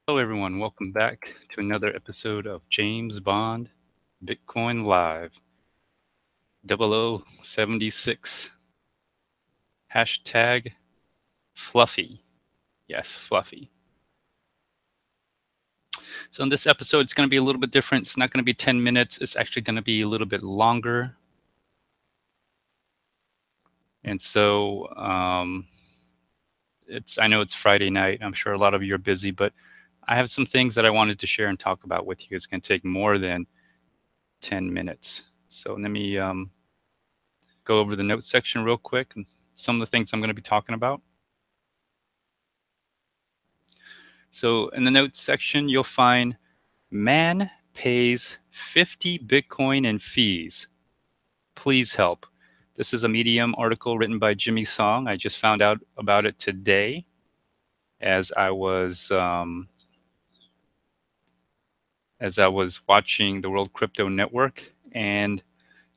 Hello, everyone. Welcome back to another episode of James Bond Bitcoin Live 0076. Hashtag Fluffy. Yes, Fluffy. So, in this episode, it's going to be a little bit different. It's not going to be 10 minutes, it's actually going to be a little bit longer. And so, I know it's Friday night. I'm sure a lot of you are busy, but I have some things that I wanted to share and talk about with you. It's going to take more than 10 minutes. So, let me go over the notes section real quick and some of the things I'm going to be talking about. So in the notes section, you'll find man pays 50 Bitcoin in fees. Please help. This is a Medium article written by Jimmy Song. I just found out about it today as I was watching the World Crypto Network, and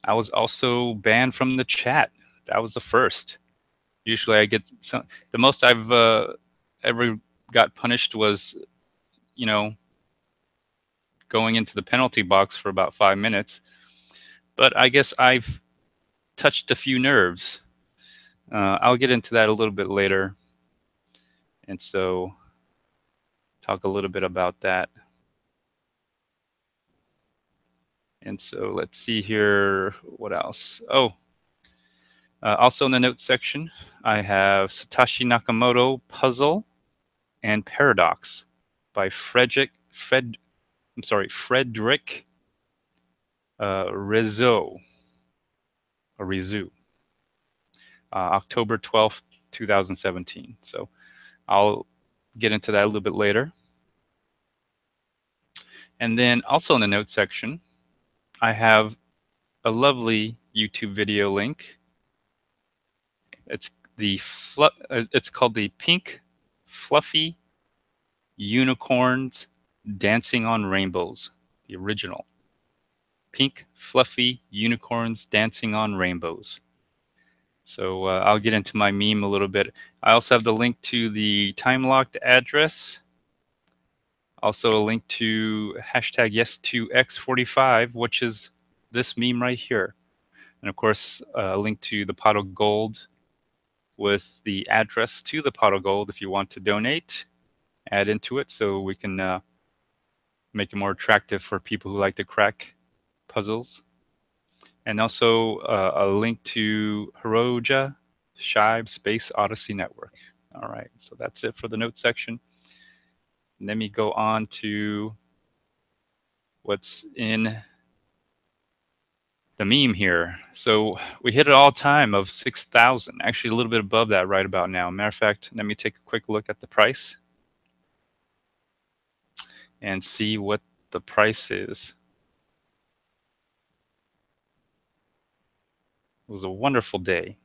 I was also banned from the chat. That was the first. Usually, I get the most I've ever got punished was, you know, going into the penalty box for about 5 minutes. But I guess I've touched a few nerves. I'll get into that a little bit later. And so, talk a little bit about that. And so, let's see here. What else? Oh, also in the notes section, I have Satoshi Nakamoto Puzzle and Paradox by FREDERIC REZEAU, or REZEAU, October 12th, 2017. So I'll get into that a little bit later. And then also in the notes section, I have a lovely YouTube video link. It's called the Pink Fluffy Unicorns Dancing on Rainbows, the original. Pink Fluffy Unicorns Dancing on Rainbows. So I'll get into my meme a little bit. I also have the link to the time-locked address. Also a link to hashtag yes2x45, which is this meme right here. And of course, a link to the pot of gold with the address to the pot of gold if you want to donate, add into it so we can make it more attractive for people who like to crack puzzles. And also a link to Hiroja, Shibe Space Odyssey Network. All right, so that's it for the notes section. Let me go on to what's in the meme here. So we hit an all-time of 6,000, actually a little bit above that right about now. Matter of fact, let me take a quick look at the price and see what the price is. It was a wonderful day.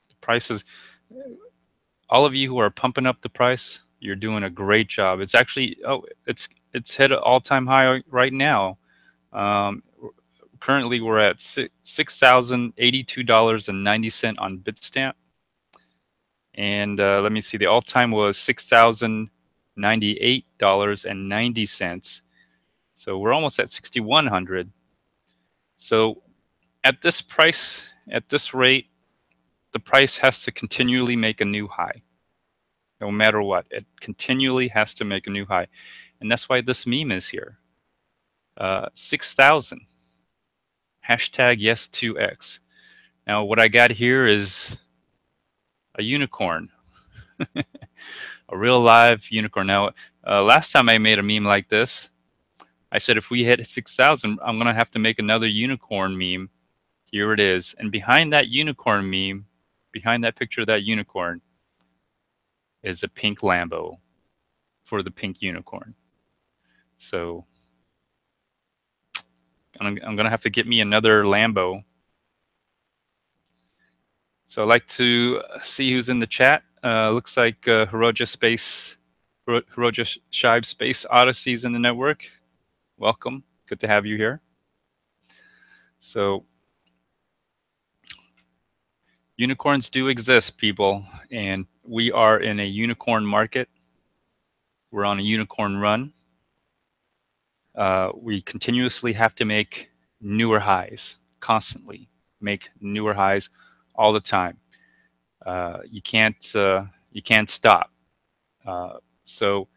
The prices, all of you who are pumping up the price, you're doing a great job. It's actually, it's hit an all-time high right now. Um, Currently, we're at $6,082.90 on Bitstamp. And let me see, the all-time was $6,098.90. So we're almost at 6,100. So at this price, at this rate, the price has to continually make a new high. No matter what, it continually has to make a new high. And that's why this meme is here. 6,000. Hashtag yes2x. Now what I got here is a unicorn. A real live unicorn. Now, last time I made a meme like this, I said if we hit 6,000, I'm going to have to make another unicorn meme. Here it is. And behind that unicorn meme, behind that picture of that unicorn, is a pink Lambo for the pink unicorn. So I'm going to have to get me another Lambo. So I'd like to see who's in the chat. Looks like Hiroja Shibe Space Odyssey's in the network. Welcome. Good to have you here. So unicorns do exist, people, and we are in a unicorn market. We're on a unicorn run. We continuously have to make newer highs, constantly make newer highs all the time. You can't stop. So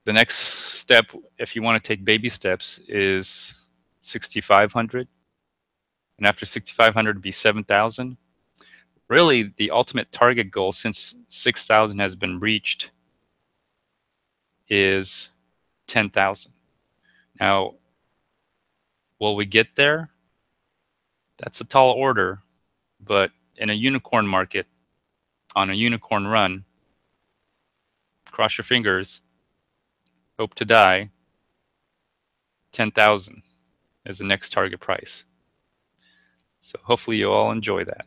the next step, if you want to take baby steps, is 6,500, and after 6,500 be 7,000. Really, the ultimate target goal, since 6,000 has been reached, is 10,000. Now, will we get there? That's a tall order, but in a unicorn market, on a unicorn run, cross your fingers, hope to die, 10,000 is the next target price. So hopefully you all enjoy that.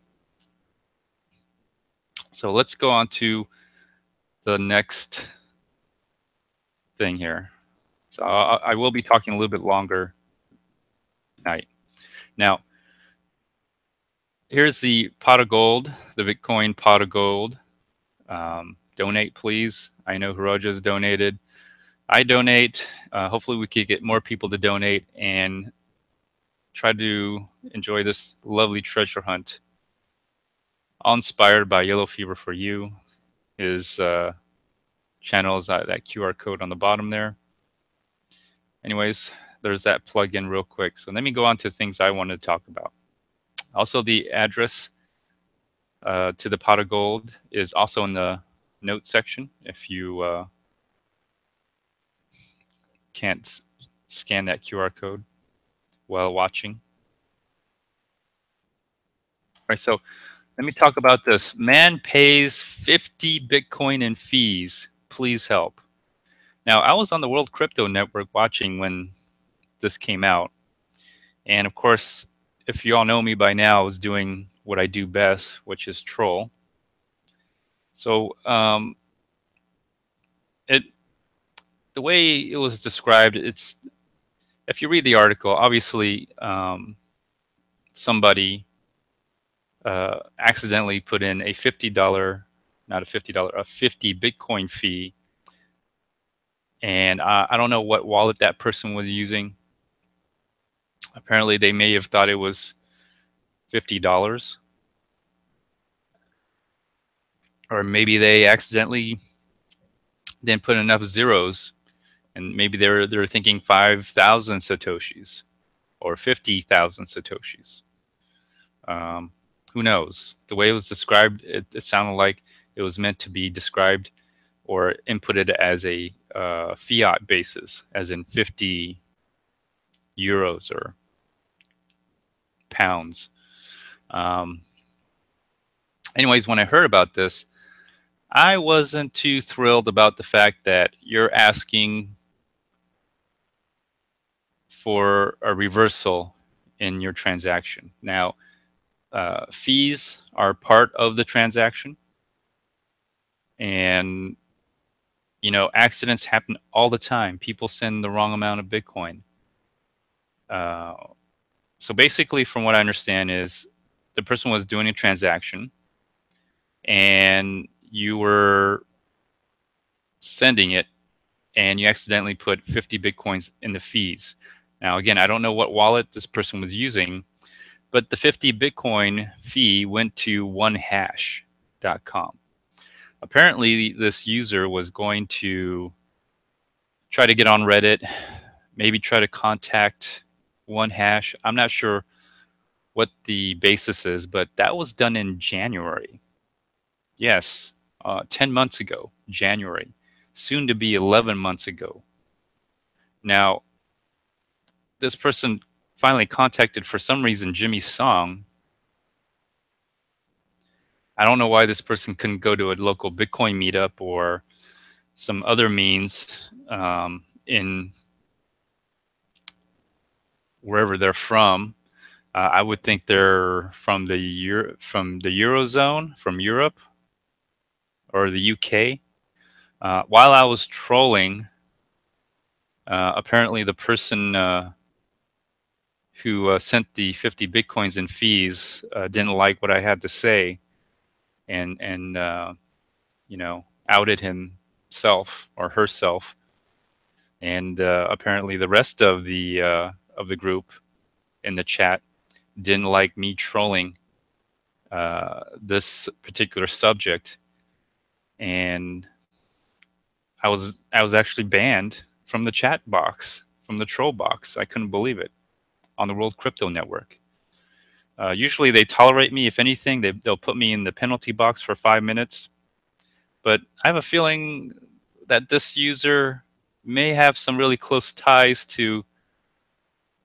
So let's go on to the next thing here. So I will be talking a little bit longer tonight. Now, here's the pot of gold, the Bitcoin pot of gold. Donate, please. I know Hiroja's donated. I donate. Hopefully we could get more people to donate and try to enjoy this lovely treasure hunt. All inspired by Yellow Fever for You. His channel is that QR code on the bottom there. Anyways, there's that plug-in real quick. So let me go on to things I want to talk about. Also, the address to the pot of gold is also in the note section if you can't scan that QR code while watching. All right, so let me talk about this. Man pays 50 Bitcoin in fees. Please help. Now, I was on the World Crypto Network watching when this came out. And of course, if you all know me by now, I was doing what I do best, which is troll. So the way it was described, it's, if you read the article, obviously somebody accidentally put in a $50, not a $50, a 50 Bitcoin fee. And I don't know what wallet that person was using. Apparently, they may have thought it was $50. Or maybe they accidentally didn't put enough zeros. And maybe they're thinking 5,000 Satoshis or 50,000 Satoshis. Who knows? The way it was described, it sounded like it was meant to be described or inputted as a fiat basis, as in 50 euros or pounds. Anyways, when I heard about this, I wasn't too thrilled about the fact that you're asking for a reversal in your transaction. Now, fees are part of the transaction, and you know, accidents happen all the time. People send the wrong amount of Bitcoin. So basically, from what I understand, is the person was doing a transaction, and you were sending it, and you accidentally put 50 Bitcoins in the fees. Now, again, I don't know what wallet this person was using, but the 50 Bitcoin fee went to onehash.com. Apparently, this user was going to try to get on Reddit, maybe try to contact OneHash. I'm not sure what the basis is, but that was done in January. Yes, 10 months ago, January, soon to be 11 months ago. Now, this person finally contacted, for some reason, Jimmy Song. I don't know why this person couldn't go to a local Bitcoin meetup or some other means in wherever they're from. I would think they're from the Eurozone, from Europe or the UK. While I was trolling, apparently the person who sent the 50 Bitcoins in fees didn't like what I had to say, and you know, outed him self or herself, and apparently the rest of the group in the chat didn't like me trolling this particular subject, and I was actually banned from the chat box, from the troll box. I couldn't believe it, on the World Crypto Network. Usually they tolerate me. If anything, they'll put me in the penalty box for 5 minutes. But I have a feeling that this user may have some really close ties to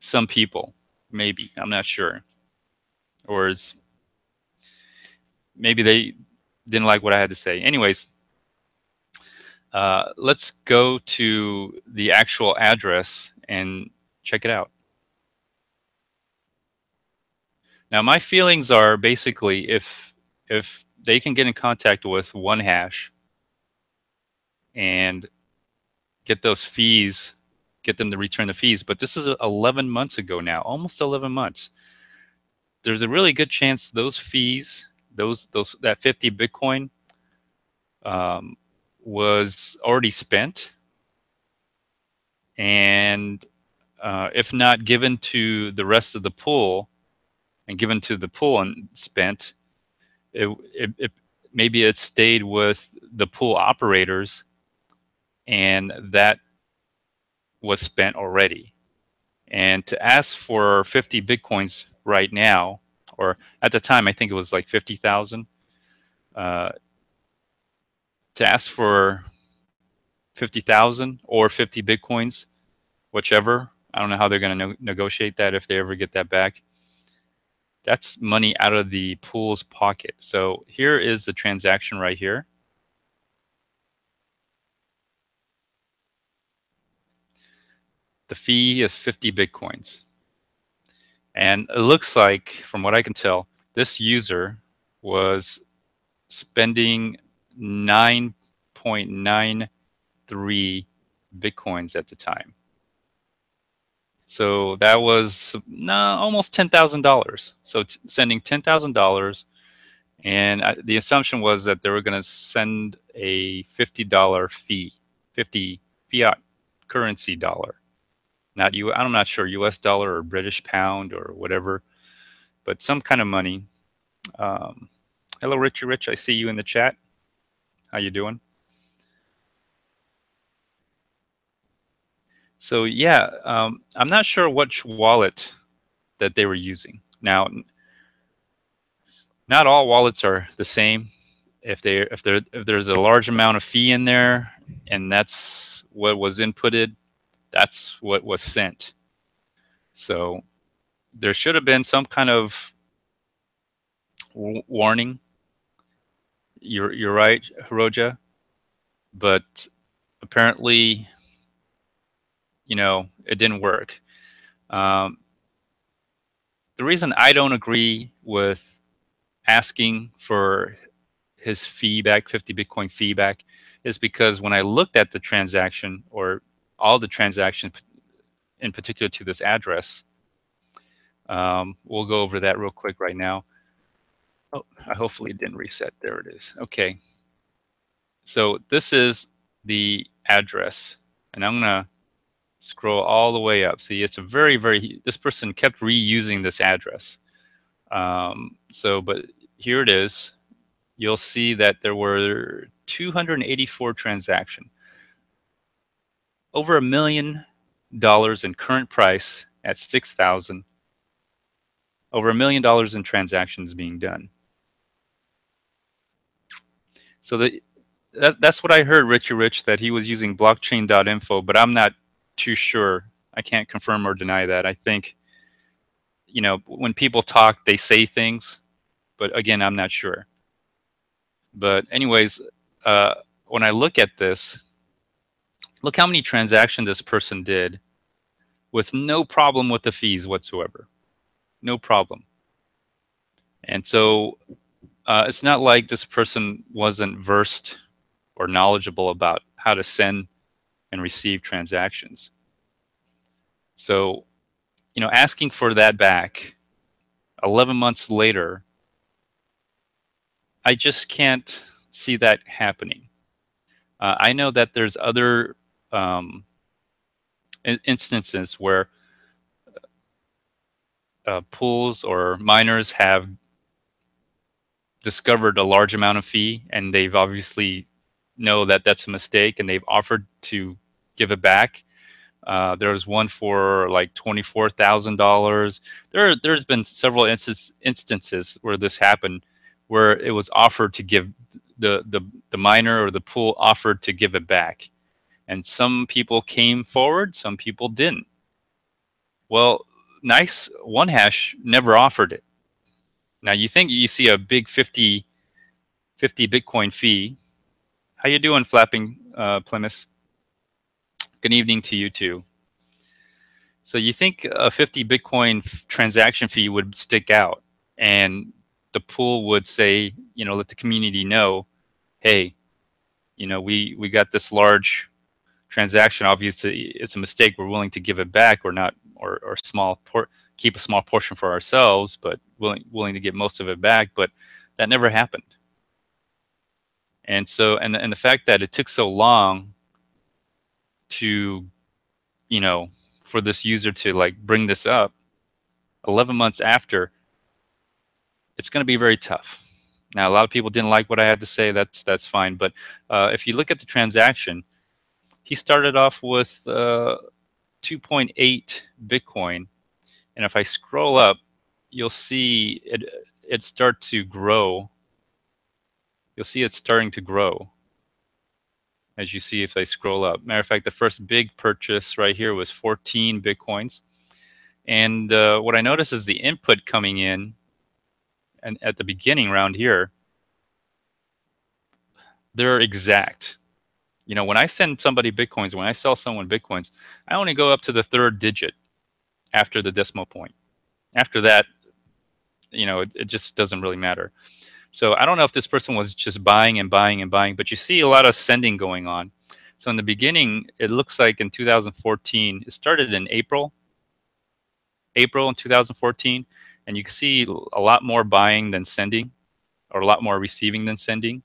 some people. Maybe, I'm not sure. Or maybe they didn't like what I had to say. Anyways, let's go to the actual address and check it out. Now, my feelings are basically if they can get in contact with 1Hash and get those fees, get them to return the fees. But this is 11 months ago now, almost 11 months. There's a really good chance those fees, that 50 Bitcoin, was already spent, and if not given to the rest of the pool, and given to the pool and spent, it maybe it stayed with the pool operators, and that was spent already. And to ask for 50 Bitcoins right now, or at the time, I think it was like 50,000, to ask for 50,000 or 50 Bitcoins, whichever. I don't know how they're going to negotiate that if they ever get that back. That's money out of the pool's pocket. So here is the transaction right here. The fee is 50 Bitcoins. And it looks like, from what I can tell, this user was spending 9.93 Bitcoins at the time. So that was almost $10,000. So sending $10,000, and the assumption was that they were going to send a $50 fee, 50 fiat currency dollar. I'm not sure, US dollar or British pound or whatever, but some kind of money. Hello, Richie Rich. I see you in the chat. How you doing? So yeah, I'm not sure which wallet that they were using. Now, not all wallets are the same. If there's a large amount of fee in there, and that's what was inputted, that's what was sent. So there should have been some kind of warning. You're right, Hiroja, but apparently, it didn't work. The reason I don't agree with asking for his feedback, 50 Bitcoin feedback, is because when I looked at the transaction, or all the transactions in particular to this address, we'll go over that real quick right now. Oh, hopefully it didn't reset. There it is. Okay. So this is the address, and I'm going to scroll all the way up. See, it's a this person kept reusing this address. But here it is. You'll see that there were 284 transactions. Over $1 million in current price at 6,000. Over $1 million in transactions being done. So that's what I heard, Richie Rich, that he was using blockchain.info, but I'm not too sure. I can't confirm or deny that. I think, when people talk, they say things, but again, I'm not sure. But anyways, when I look at this, look how many transactions this person did with no problem with the fees whatsoever. No problem. And so it's not like this person wasn't versed or knowledgeable about how to send and receive transactions. So, asking for that back 11 months later, I just can't see that happening. I know that there's other instances where pools or miners have discovered a large amount of fee, and they've obviously know that that's a mistake, and they've offered to give it back. There was one for like $24,000. There's been several instances where this happened, where it was offered to give the miner or the pool offered to give it back, and some people came forward, some people didn't. Well, nice one hash never offered it. Now you think you see a big 50 Bitcoin fee. How you doing, Flapping Plymouth? Good evening to you too. So you think a 50 Bitcoin transaction fee would stick out, and the pool would say, let the community know, hey, we got this large transaction. Obviously, it's a mistake. We're willing to give it back, or not, or keep a small portion for ourselves, but willing to get most of it back. But that never happened. And so, and the fact that it took so long to, for this user to like bring this up, 11 months after, it's going to be very tough. Now, a lot of people didn't like what I had to say. That's fine. But if you look at the transaction, he started off with 2.8 Bitcoin, and if I scroll up, you'll see it start to grow. You'll see it's starting to grow, as you see if I scroll up. Matter of fact, the first big purchase right here was 14 Bitcoins. And what I notice is the input coming in, and at the beginning around here, they're exact. When I send somebody Bitcoins, when I sell someone Bitcoins, I only go up to the third digit after the decimal point. After that, it just doesn't really matter. So I don't know if this person was just buying and buying and buying, but you see a lot of sending going on. So in the beginning, it looks like in 2014, it started in April in 2014, and you can see a lot more buying than sending, or a lot more receiving than sending.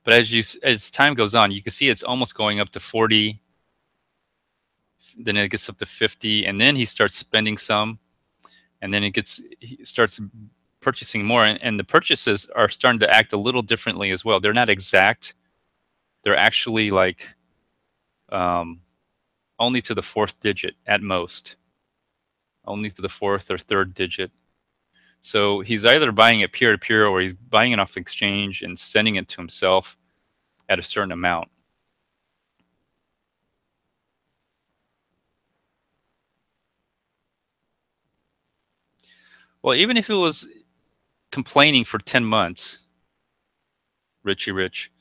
But as time goes on, you can see it's almost going up to 40, then it gets up to 50, and then he starts spending some, and then he starts purchasing more, and the purchases are starting to act a little differently as well. They're not exact. They're actually like only to the fourth digit at most, only to the fourth or third digit. So he's either buying it peer-to-peer, or he's buying it off exchange and sending it to himself at a certain amount. Well, even if it was complaining for 10 months, Richie Rich,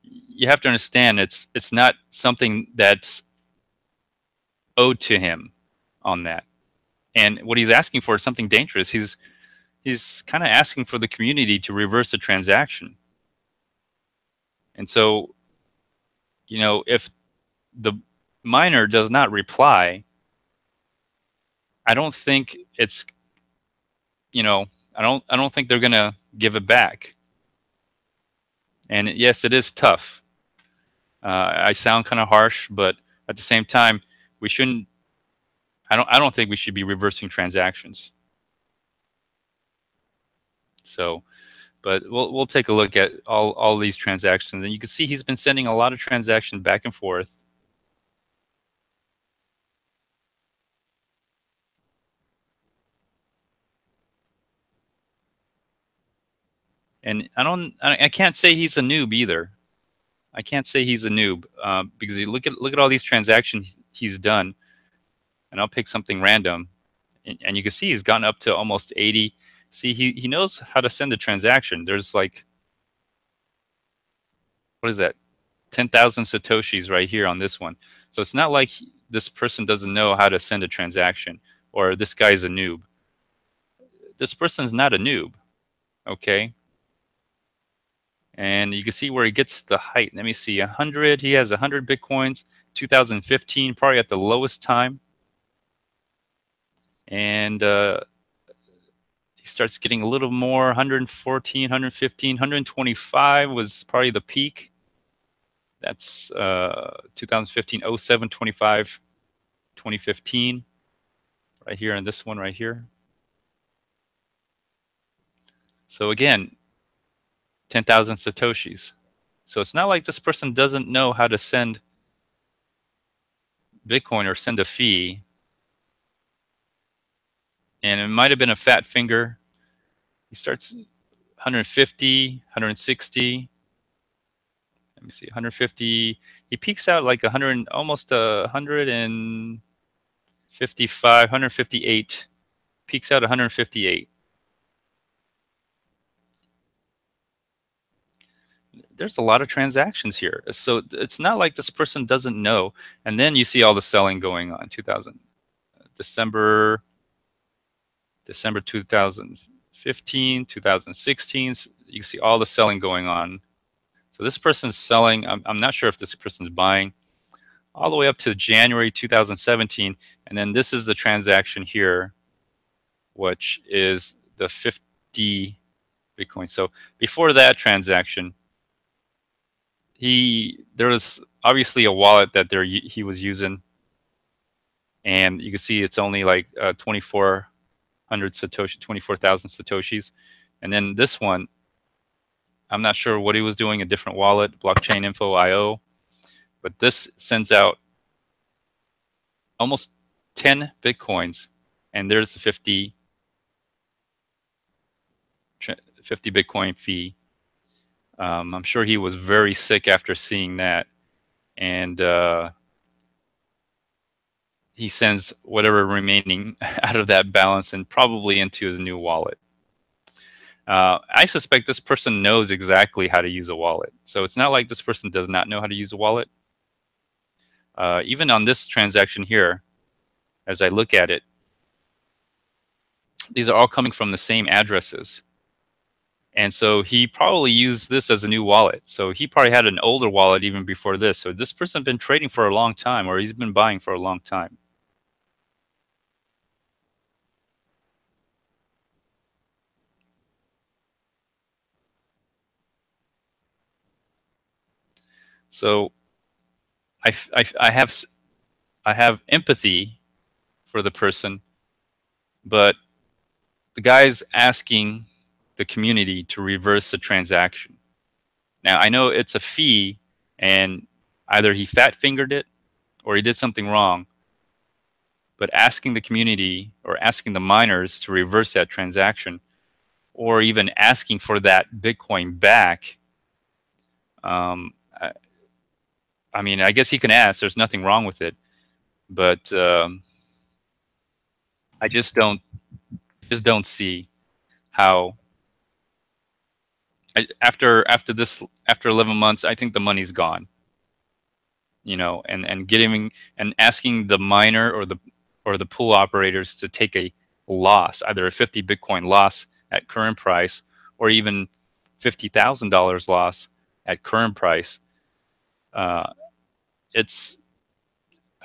you have to understand it's not something that's owed to him on that. And what he's asking for is something dangerous. He's kind of asking for the community to reverse the transaction. And so, if the miner does not reply, I don't think it's, I don't think they're gonna give it back. And yes, it is tough. I sound kind of harsh, but at the same time, we shouldn't. I don't think we should be reversing transactions. So, but we'll take a look at all these transactions, and you can see he's been sending a lot of transactions back and forth. And I can't say he's a noob either. I can't say he's a noob because you look at all these transactions he's done, and I'll pick something random, and you can see he's gotten up to almost 80. See, he knows how to send a transaction. There's like, what is that? 10,000 Satoshis right here on this one. So it's not like this person doesn't know how to send a transaction, or this guy's a noob. This person's not a noob, okay? And you can see where he gets the height. Let me see, 100. He has 100 Bitcoins, 2015, probably at the lowest time. And he starts getting a little more, 114, 115, 125 was probably the peak. That's 2015, 07, 25, 2015, right here, and this one right here. So again, 10,000 Satoshis. So it's not like this person doesn't know how to send Bitcoin or send a fee. And it might have been a fat finger. He starts 150, 160. Let me see, 150. He peaks out like 100, almost 155, 158. Peaks out 158. There's a lot of transactions here. So it's not like this person doesn't know. And then you see all the selling going on. 2000, December 2015, 2016. You see all the selling going on. So this person's selling. I'm not sure if this person's buying all the way up to January 2017. And then this is the transaction here, which is the 50 Bitcoin. So before that transaction, there was obviously a wallet that he was using, and you can see it's only like 2,400 Satoshi, 24,000 Satoshis. And then this one, I'm not sure what he was doing, a different wallet, blockchain info IO, but this sends out almost 10 Bitcoins, and there's the 50 Bitcoin fee. I'm sure he was very sick after seeing that, and he sends whatever remaining out of that balance and probably into his new wallet. I suspect this person knows exactly how to use a wallet. So it's not like this person does not know how to use a wallet. Even on this transaction here, as I look at it, these are all coming from the same addresses. And so he probably used this as a new wallet. So he probably had an older wallet even before this. So this person has been trading for a long time, or he's been buying for a long time. So I have empathy for the person, but the guy's asking the community to reverse the transaction. Now, I know it's a fee, and either he fat fingered it or he did something wrong, but asking the community or asking the miners to reverse that transaction, or even asking for that Bitcoin back, um, I, I mean, I guess he can ask. There's nothing wrong with it, but I just don't see how. After 11 months, I think the money's gone. You know, and getting and asking the miner or the pool operators to take a loss, either a 50 Bitcoin loss at current price, or even $50,000 loss at current price. I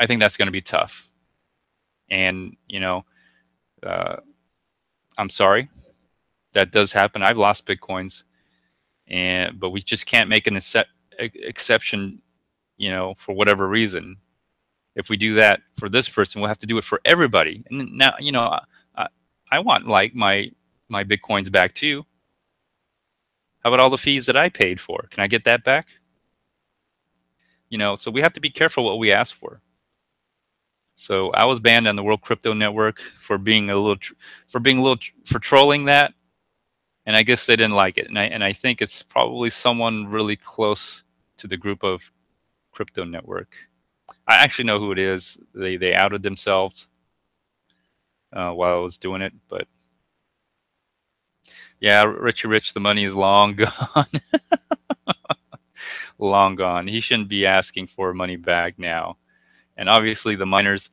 think that's going to be tough. And you know, I'm sorry, that does happen. I've lost Bitcoins, but we just can't make an exception, you know, for whatever reason. If we do that for this person, we'll have to do it for everybody. And now, you know, I want like my Bitcoins back too. How about all the fees that I paid for? Can I get that back? You know, so we have to be careful what we ask for. So I was banned on the World Crypto Network for being for trolling that, and I guess they didn't like it. And I think it's probably someone really close to the group of Crypto Network. I actually know who it is. They outed themselves while I was doing it, but yeah, Richie Rich, the money is long gone. Long gone. He shouldn't be asking for money back now. And obviously the miners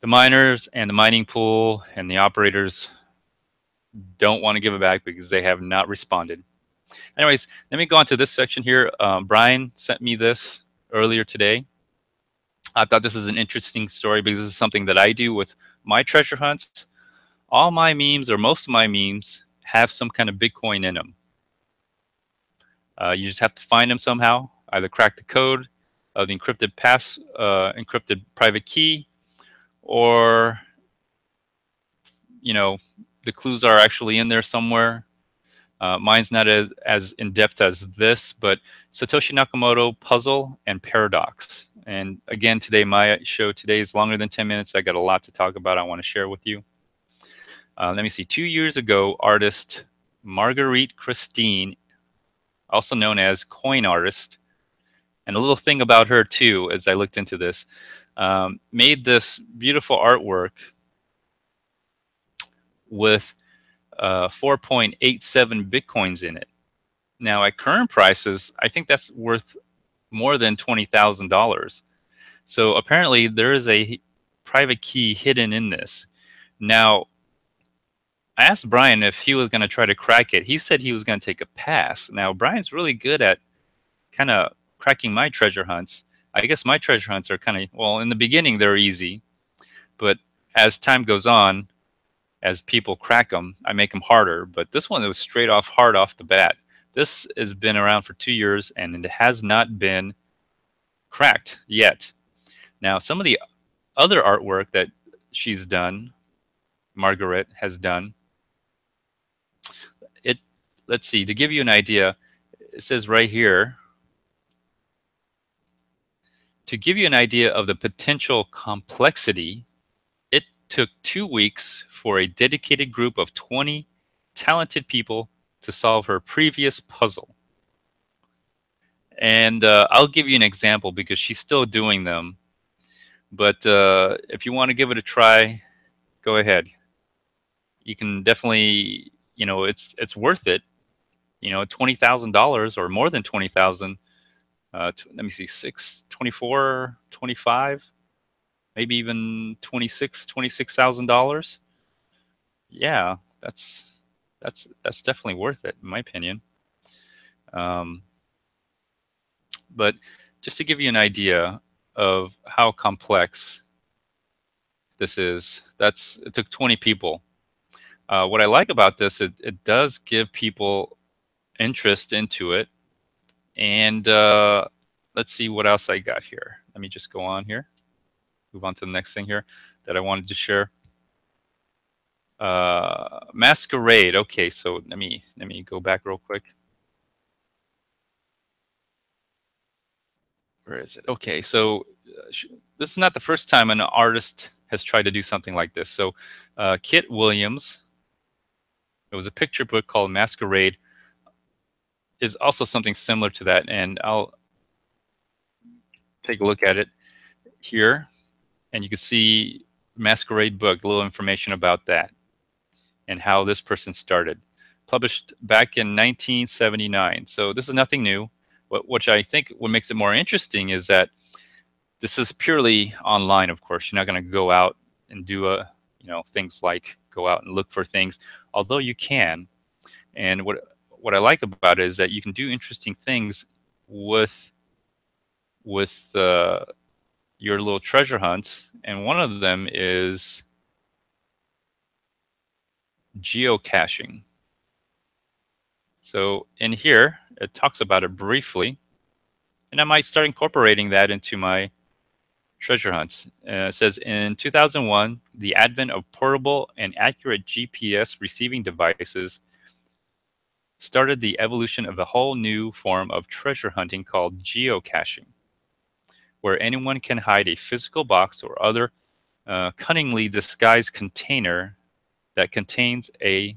and the mining pool and the operators don't want to give it back because they have not responded. Anyways, let me go on to this section here. Brian sent me this earlier today. I thought this is an interesting story because this is something that I do with my treasure hunts. All my memes, or most of my memes, have some kind of Bitcoin in them. You just have to find them somehow. either crack the code of the encrypted private key, or the clues are actually in there somewhere. Mine's not as in depth as this, but Satoshi Nakamoto, puzzle, and paradox. And again, my show today is longer than 10 minutes. I got a lot to talk about. I want to share with you. Let me see. 2 years ago, artist Marguerite Christine, also known as Coin Artist, and a little thing about her too, as I looked into this, made this beautiful artwork with 4.87 Bitcoins in it. Now, at current prices, I think that's worth more than $20,000. So apparently there is a private key hidden in this. Now, I asked Brian if he was going to try to crack it. He said he was going to take a pass. Now, Brian's really good at kind of cracking my treasure hunts. I guess my treasure hunts are kind of, well, in the beginning, they're easy. But as time goes on, as people crack them, I make them harder. But this one was straight off hard off the bat. This has been around for 2 years, and it has not been cracked yet. Now, some of the other artwork that she's done, Margaret has done, let's see, to give you an idea, it says right here, to give you an idea of the potential complexity, it took 2 weeks for a dedicated group of 20 talented people to solve her previous puzzle. And I'll give you an example because she's still doing them. But if you want to give it a try, go ahead. You can definitely, it's worth it. $20,000 or more than 20,000. Let me see, 6, 24, 25, maybe even $26,000. Yeah, that's definitely worth it, in my opinion. But just to give you an idea of how complex this is, it took 20 people. What I like about this, it does give people interest into it. And let's see what else I got here. Let me just go on here. Move on to the next thing here that I wanted to share. Masquerade. Okay, so let me go back real quick. Where is it? Okay, so this is not the first time an artist has tried to do something like this. So Kit Williams, it was a picture book called Masquerade, is also something similar to that. And I'll take a look at it here. And you can see Masquerade book, a little information about that and how this person started. Published back in 1979. So this is nothing new. Which I think what makes it more interesting is that this is purely online, of course. You're not going to go out and do things like go out and look for things, although you can. And what I like about it is that you can do interesting things with your little treasure hunts, and one of them is geocaching. So in here, it talks about it briefly, and I might start incorporating that into my treasure hunts. It says, in 2001, the advent of portable and accurate GPS receiving devices started the evolution of a whole new form of treasure hunting called geocaching, where anyone can hide a physical box or other cunningly disguised container that contains a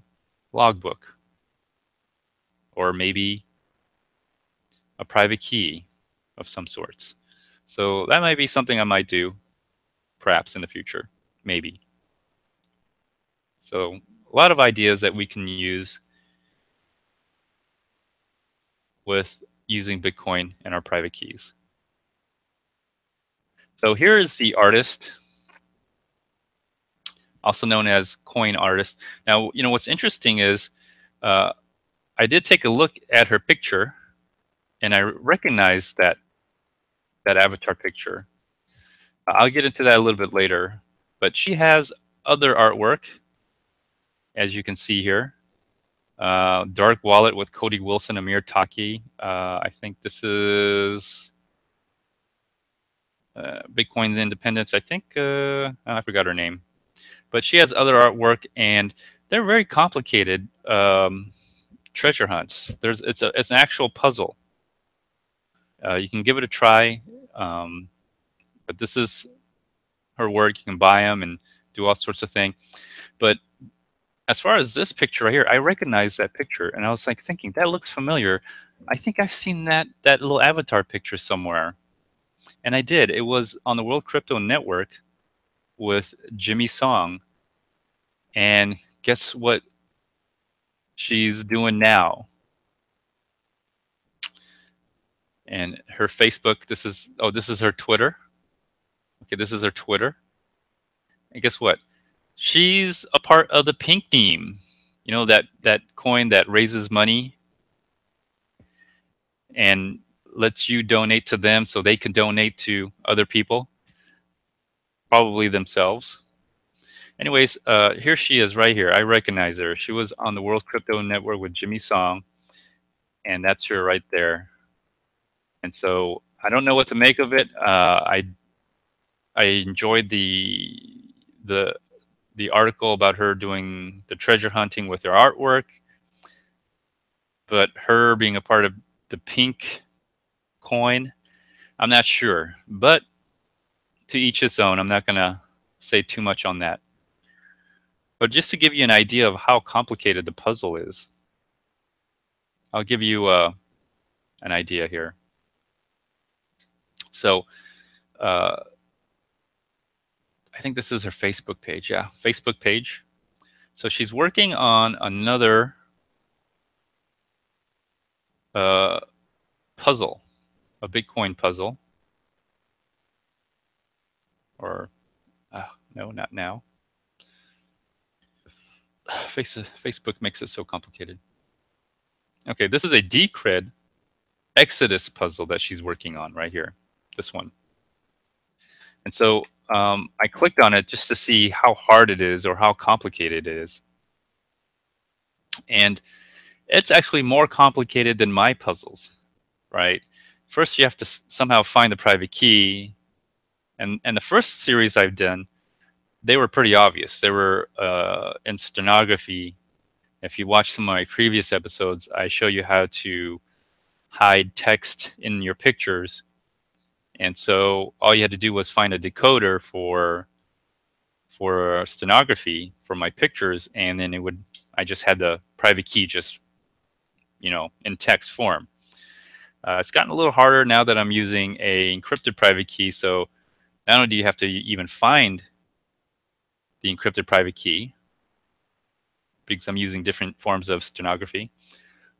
logbook or maybe a private key of some sorts. So that might be something I might do, perhaps in the future, maybe. So a lot of ideas that we can use with using Bitcoin and our private keys. So here is the artist, also known as Coin Artist. Now, what's interesting is I did take a look at her picture, and I recognized that avatar picture. I'll get into that a little bit later, but she has other artwork, as you can see here. Dark Wallet with Cody Wilson, Amir Taki. I think this is Bitcoin's Independence. I think I forgot her name, but she has other artwork, and they're very complicated treasure hunts. It's an actual puzzle. You can give it a try, um, but this is her work. You can buy them and do all sorts of things. But as far as this picture right here, I recognize that picture, and I was like thinking that looks familiar. I think I've seen that little avatar picture somewhere, and I did. It was on the World Crypto Network with Jimmy Song, and guess what she's doing now? And her Facebook. This is her Twitter. Okay, this is her Twitter. And guess what? She's a part of the Pink Team. You know that coin that raises money and lets you donate to them so they can donate to other people, probably themselves. Anyways, here she is right here. I recognize her. She was on the World Crypto Network with Jimmy Song, and that's her right there. And so I don't know what to make of it. I enjoyed the the article about her doing the treasure hunting with her artwork, but her being a part of the pink coin, I'm not sure. But to each his own. I'm not gonna say too much on that. But just to give you an idea of how complicated the puzzle is, I'll give you an idea here. So uh, I think this is her Facebook page. Yeah, Facebook page. So she's working on another uh, puzzle, a Bitcoin puzzle. Or, no, not now. Facebook makes it so complicated. Okay, this is a Decred Exodus puzzle that she's working on right here. This one. And so I clicked on it just to see how hard it is or how complicated it is. And it's actually more complicated than my puzzles, right? First, you have to somehow find the private key. And the first series I've done, they were pretty obvious. They were in stenography. If you watch some of my previous episodes, I show you how to hide text in your pictures. And so all you had to do was find a decoder for stenography for my pictures, and then I just had the private key just in text form. It's gotten a little harder now that I'm using a encrypted private key. So not only do you have to even find the encrypted private key, because I'm using different forms of stenography,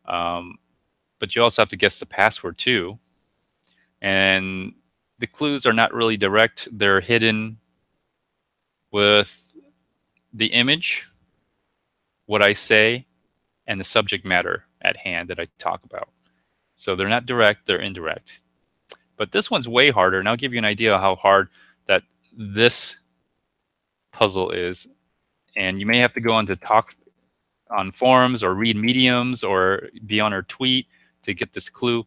but you also have to guess the password too. And the clues are not really direct. They're hidden with the image, what I say, and the subject matter at hand that I talk about. So they're not direct, they're indirect. But this one's way harder, and I'll give you an idea of how hard that this puzzle is. And you may have to go on to talk on forums or read mediums or be on her tweet to get this clue.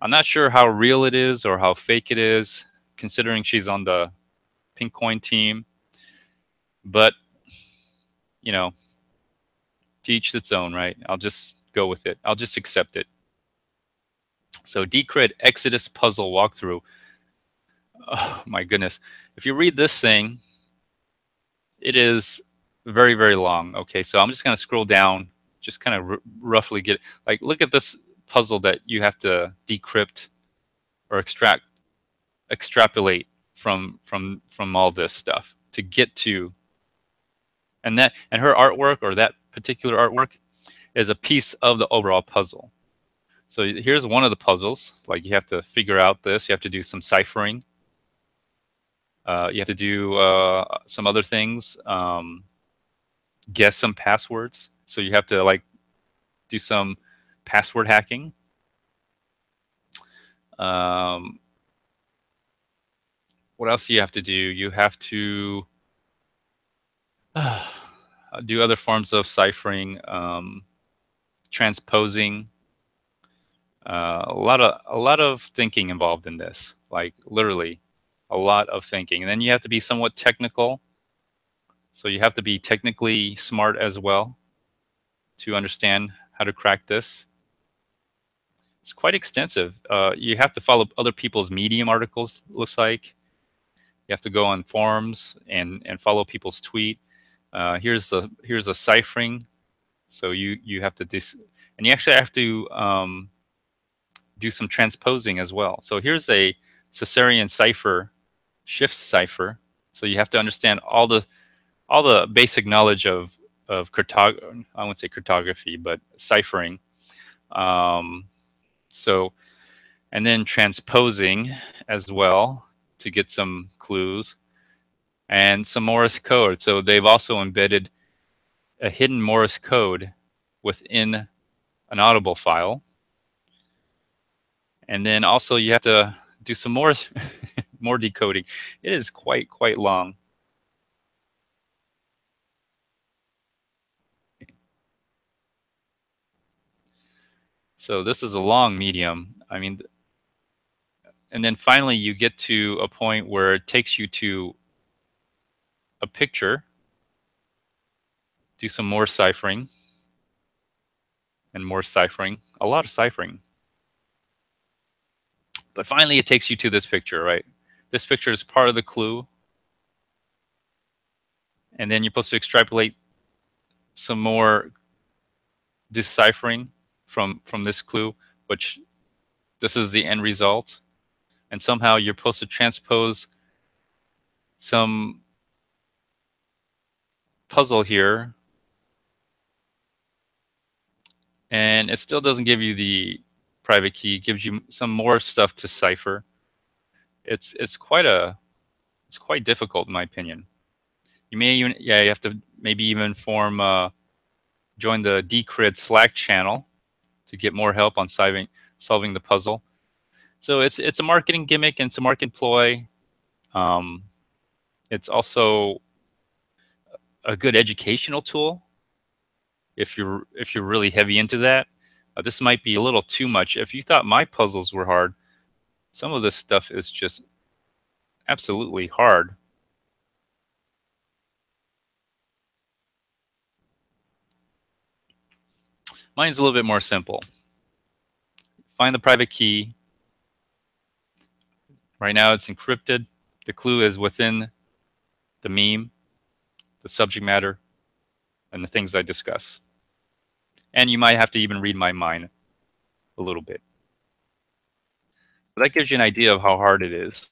I'm not sure how real it is or how fake it is, considering she's on the Pink Coin team. But, to each its own, right? I'll just go with it. I'll just accept it. So Decred Exodus puzzle walkthrough. Oh my goodness. If you read this thing, it is very, very long. Okay, so I'm just going to scroll down, just kind of roughly get, like, look at this puzzle that you have to decrypt or extrapolate from all this stuff to get to. And her artwork, or that particular artwork, is a piece of the overall puzzle. So here's one of the puzzles. Like, you have to figure out this. You have to do some ciphering. You have to do some other things. Guess some passwords. So you have to do some password hacking. What else do you have to do? You have to do other forms of ciphering. transposing, a lot of thinking involved in this, like literally a lot of thinking. And then you have to be somewhat technical, so you have to be technically smart as well to understand how to crack this. It's quite extensive. You have to follow other people's Medium articles, looks like. You have to go on forums and follow people's tweet. Here's a ciphering. So you have to and you actually have to do some transposing as well. So here's a Caesarean cipher, shift cipher. So you have to understand all the basic knowledge of I won't say cryptography, but ciphering. Um, so and then transposing as well to get some clues and some Morse code. So they've also embedded a hidden Morse code within an Audible file. And then also you have to do some more more decoding. It is quite long. So this is a long medium. I mean, and then finally you get to a point where it takes you to a picture, do some more ciphering and more ciphering, a lot of ciphering. But finally it takes you to this picture, right? This picture is part of the clue. And then you're supposed to extrapolate some more deciphering from this clue, which this is the end result. And somehow you're supposed to transpose some puzzle here, and it still doesn't give you the private key. It gives you some more stuff to cipher. It's quite difficult in my opinion. You may even you have to maybe even join the Decred Slack channel to get more help on solving the puzzle. So it's a marketing gimmick and it's a market ploy. It's also a good educational tool if you're really heavy into that. This might be a little too much. If you thought my puzzles were hard, some of this stuff is just absolutely hard. Mine's a little bit more simple. Find the private key. Right now it's encrypted. The clue is within the meme, the subject matter, and the things I discuss. And you might have to even read my mind a little bit. But that gives you an idea of how hard it is.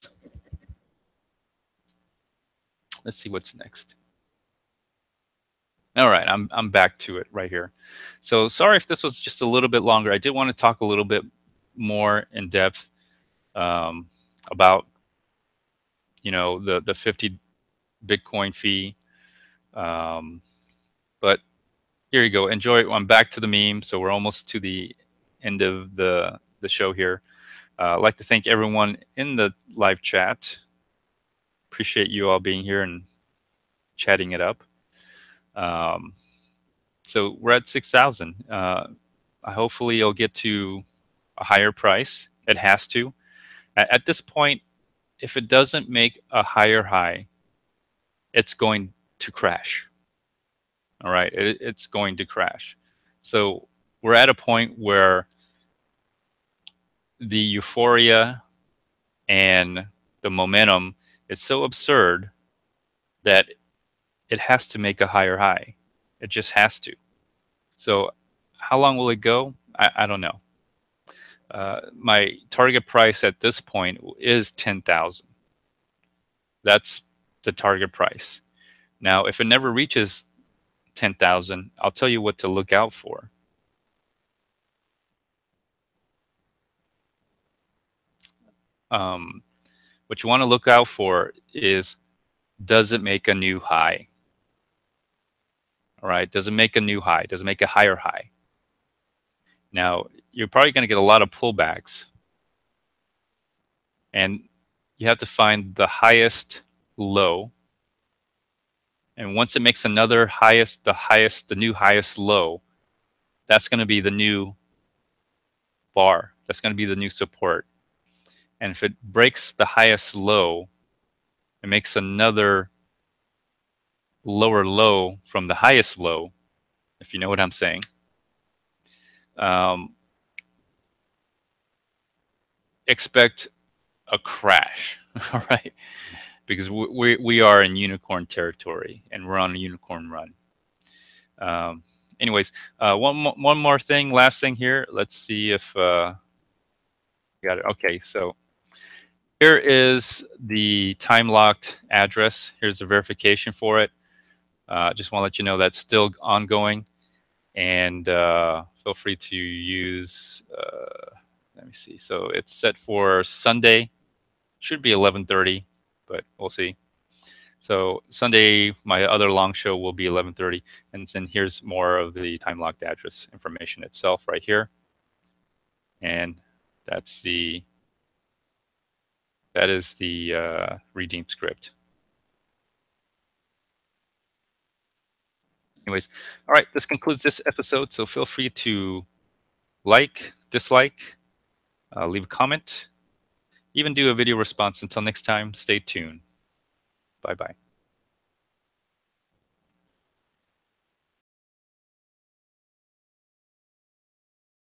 Let's see what's next. All right, I'm back to it right here. So sorry if this was just a little bit longer. I did want to talk a little bit more in depth about the 50 Bitcoin fee. But here you go. Enjoy. I'm back to the meme. So we're almost to the end of the show here. I'd like to thank everyone in the live chat. Appreciate you all being here and chatting it up. So we're at 6,000. Hopefully it'll get to a higher price. It has to. At this point, if it doesn't make a higher high, it's going to crash. All right, it's going to crash. So we're at a point where the euphoria and the momentum is so absurd that it has to make a higher high. It just has to. So how long will it go? I don't know. My target price at this point is 10,000. That's the target price. Now, if it never reaches 10,000, I'll tell you what to look out for. What you want to look out for is, does it make a new high? All right, does it make a new high? Does it make a higher high? Now, you're probably going to get a lot of pullbacks. And you have to find the highest low. And once it makes another the new highest low, That's going to be the new bar. That's going to be the new support. And if it breaks the highest low, it makes another lower low from the highest low, if you know what I'm saying. Um, expect a crash, all right? Because we are in unicorn territory and we're on a unicorn run. Um, anyways, one more thing, last thing here. Let's see if got it. Okay, so here is the time locked address. Here's the verification for it. Just want to let you know that's still ongoing, and feel free to use. Let me see. So it's set for Sunday. Should be 11:30, but we'll see. So Sunday, my other long show will be 11:30, and then here's more of the time locked address information itself right here, and that's that is the redeem script. Anyways, all right, this concludes this episode. So feel free to like, dislike, leave a comment, even do a video response. Until next time, stay tuned. Bye bye.